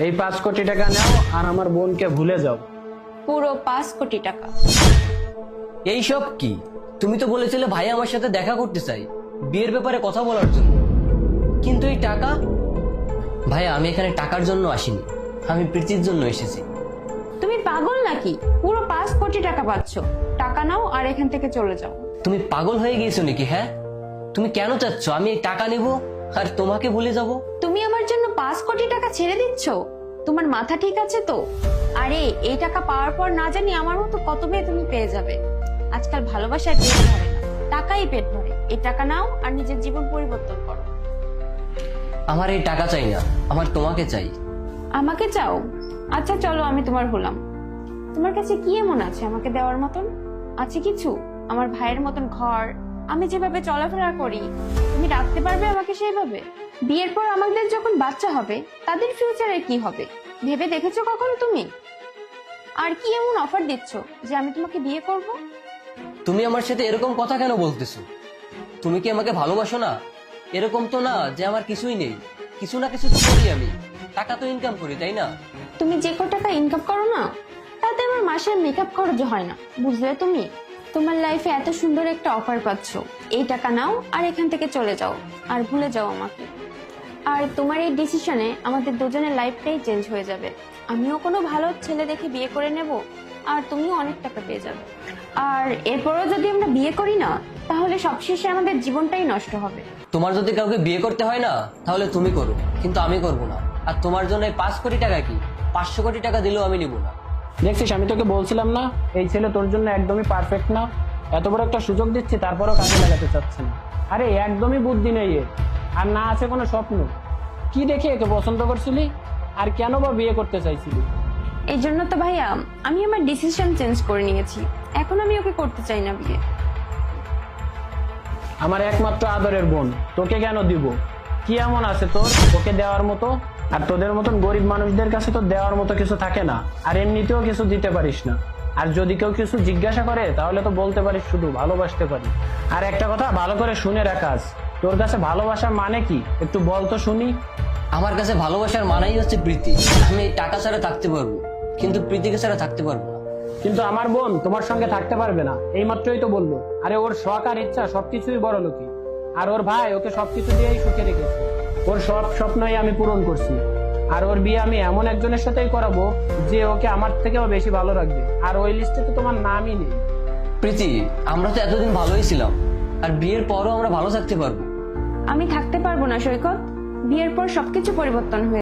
এই 5 কোটি টাকা নাও আর আমার বোনকে ভুলে যাও। পুরো 5 কোটি টাকা। এইসব কি? তুমি তো বলেছিলে ভাই আমার সাথে দেখা করতে চাই, বিয়ের ব্যাপারে কথা বলার জন্য। কিন্তু এই টাকা? ভাই আমি এখানে টাকার জন্য আসিনি, আমি প্রীতির জন্য এসেছি। তুমি পাগল নাকি? পুরো 5 কোটি টাকা পাচ্ছ, টাকা নাও আর এখান থেকে চলে যাও। তুমি পাগল হয়ে গিয়েছো নাকি? হ্যাঁ, তুমি কেন চাচ্ছ আমি এই টাকা নিব আর তোমাকে ভুলে যাব? তুমি আমার জন্য 5 কোটি টাকা ছেড়ে দিচ্ছ? তোমার মাথা ঠিক আছে তো? আরে এই টাকা পাওয়ার পর না জানি আমার মতো কত মেয়ে তুমি পেয়ে যাবে। আজকাল ভালোবাসায় পেট ভরে না, টাকাই পেট ভরে। এই টাকা নাও আর নিজের জীবন পরিবর্তন করো। আমার এই টাকা চাই না, আমার তোমাকে চাই। আমাকে চাও? আচ্ছা চলো, আমি তোমার হলাম। তোমার কাছে কি এমন আছে আমাকে দেওয়ার মতন? আছে কিছু? আমার ভাইয়ের মতন ঘর, আমি যেভাবে চলাফেরা করি, তুমি রাখতে পারবে আমাকে সেইভাবে? বিয়ের পর আমাদের যখন বাচ্চা হবে, তাদের ফিউচারে কি হবে ভেবে দেখেছো কখনো তুমি? আর কি এমন অফার দিচ্ছ যে আমি তোমাকে বিয়ে করব? তুমি আমার সাথে এরকম কথা কেন বলতেছো? তুমি কি আমাকে ভালোবাসো না? এরকম তো না যে আমার কিছুই নেই, কিছু না কিছু তো করি আমি, টাকা তো ইনকাম করি, তাই না? তুমি যে কত টাকা ইনকাম করো না, তাতে আমার মাসের মেকআপ খরচ হয় না, বুঝলে তুমি? তোমার লাইফে এত সুন্দর একটা অফার পাচ্ছ, এই টাকা নাও আর এখান থেকে চলে যাও আর ভুলে যাও আমাকে। আর তোমার এই ডিসিশনে আমাদের দুজনের লাইফটাই চেঞ্জ হয়ে যাবে। আমিও কোনো ভালো ছেলে দেখে বিয়ে করে নেব আর তুমিও অনেক টাকা পেয়ে যাবে। আর এরপরও যদি আমরা বিয়ে করি না, তাহলে সবশেষে আমাদের জীবনটাই নষ্ট হবে। তোমার যদি কাউকে বিয়ে করতে হয় না, তাহলে তুমি করো, কিন্তু আমি করব না। আর তোমার জন্য এই 5 কোটি টাকা কি, 500 কোটি টাকা দিলেও আমি নিব না। দেখছিস, আমি তোকে বলছিলাম না এই ছেলে তোর জন্য একদমই পারফেক্ট না। এত বড় একটা সুযোগ দিচ্ছি, তারপরও কাজে লাগাতে চাচ্ছে না। আরে একদমই বুদ্ধি নেই এর, আর না আছে কোনো স্বপ্ন। কি দেখে একে পছন্দ করছিলি, আর কেন বা বিয়ে করতে চাইছিলি? এই জন্য তো ভাইয়া আমি আমার ডিসিশন চেঞ্জ করে নিয়েছি, এখন আমি ওকে করতে চাই না বিয়ে। আমার একমাত্র আদরের বোন, তোকে কেন দিব? কি এমন আছে তোর ওকে দেওয়ার মতো? আর তোদের মতন গরিব মানুষদের কাছে তো দেওয়ার মতো কিছু থাকে না, আর এমনিতেও কিছু দিতে পারিস না। আর যদি কেউ কিছু জিজ্ঞাসা করে তাহলে তো বলতে পারিস শুধু ভালোবাসতে পারি। আর একটা কথা ভালো করে শুনে রাখাস, তোর কাছে ভালোবাসার মানে কি একটু বল তো শুনি। আমার কাছে ভালোবাসার মানাই হচ্ছে প্রীতি। আমি এই টাকা ছাড়া থাকতে পারবো, কিন্তু প্রীতিকে ছাড়া থাকতে পারবো না। কিন্তু আমার বোন তোমার সঙ্গে থাকতে পারবে না, এই মাত্রই তো বললো। আরে ওর শখ আর ইচ্ছা সবকিছুই বড় লোকই, আর ওর ভাই ওকে সবকিছু দিয়েই সুখে রেখেছে। ওর সব স্বপ্নই আমি পূরণ করছি, আর ওর বিয়ে আমি এমন একজনের সাথেই করাবো যে ওকে আমার থেকেও বেশি ভালো রাখবে। আর ওই লিস্টে তো তোমার নামই নেই। প্রীতি, আমরা তো এতদিন ভালোই ছিলাম, আর বিয়ের পরও আমরা ভালো থাকতে পারবো। আমি থাকতে পারবো না সৈকত, বিয়ের পর সবকিছু পরিবর্তন হয়ে